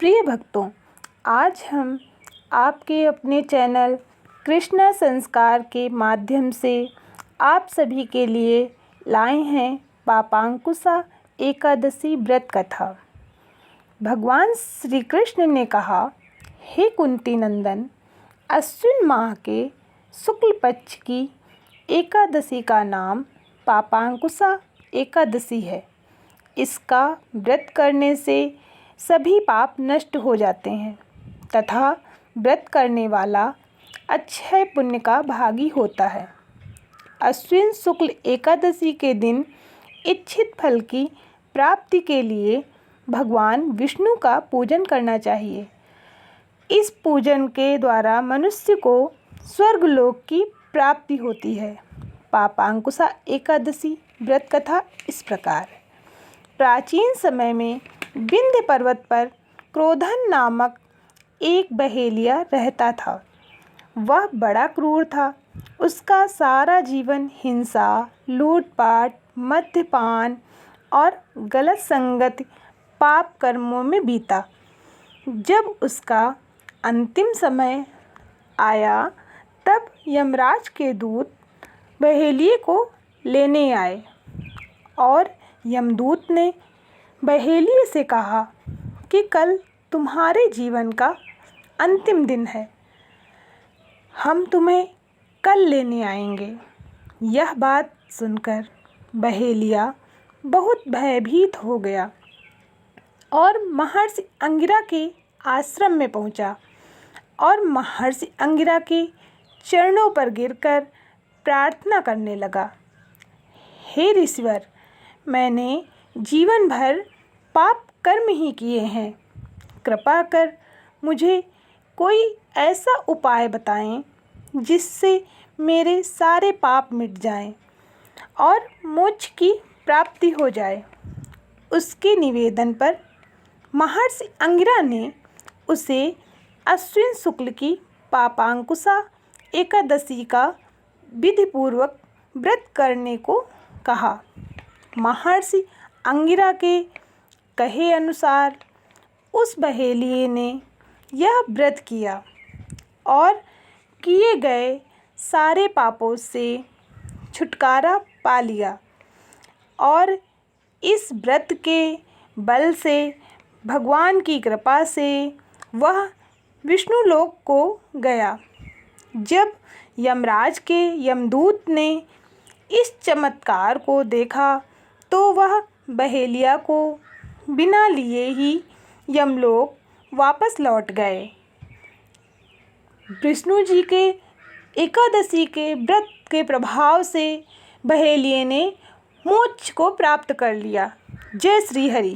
प्रिय भक्तों, आज हम आपके अपने चैनल कृष्णा संस्कार के माध्यम से आप सभी के लिए लाए हैं पापांकुशा एकादशी व्रत कथा। भगवान श्री कृष्ण ने कहा, हे कुंती नंदन, अश्विन माह के शुक्ल पक्ष की एकादशी का नाम पापांकुशा एकादशी है। इसका व्रत करने से सभी पाप नष्ट हो जाते हैं तथा व्रत करने वाला अक्षय पुण्य का भागी होता है। अश्विन शुक्ल एकादशी के दिन इच्छित फल की प्राप्ति के लिए भगवान विष्णु का पूजन करना चाहिए। इस पूजन के द्वारा मनुष्य को स्वर्गलोक की प्राप्ति होती है। पापांकुशा एकादशी व्रत कथा इस प्रकार है। प्राचीन समय में विंध्य पर्वत पर क्रोधन नामक एक बहेलिया रहता था। वह बड़ा क्रूर था। उसका सारा जीवन हिंसा, लूटपाट, मद्यपान और गलत संगति पाप कर्मों में बीता। जब उसका अंतिम समय आया तब यमराज के दूत बहेलिये को लेने आए और यमदूत ने बहेलिये से कहा कि कल तुम्हारे जीवन का अंतिम दिन है, हम तुम्हें कल लेने आएंगे। यह बात सुनकर बहेलिया बहुत भयभीत हो गया और महर्षि अंगिरा के आश्रम में पहुंचा और महर्षि अंगिरा के चरणों पर गिरकर प्रार्थना करने लगा, हे ऋषिवर, मैंने जीवन भर पाप कर्म ही किए हैं। कृपा कर मुझे कोई ऐसा उपाय बताएं जिससे मेरे सारे पाप मिट जाएं और मोक्ष की प्राप्ति हो जाए। उसके निवेदन पर महर्षि अंगिरा ने उसे अश्विन शुक्ल की पापांकुशा एकादशी का विधिपूर्वक व्रत करने को कहा। महर्षि अंगिरा के कहे अनुसार उस बहेलिये ने यह व्रत किया और किए गए सारे पापों से छुटकारा पा लिया और इस व्रत के बल से भगवान की कृपा से वह विष्णु लोक को गया। जब यमराज के यमदूत ने इस चमत्कार को देखा तो वह बहेलिया को बिना लिए ही यमलोक वापस लौट गए। विष्णु जी के एकादशी के व्रत के प्रभाव से बहेलिये ने मोक्ष को प्राप्त कर लिया। जय श्री हरि।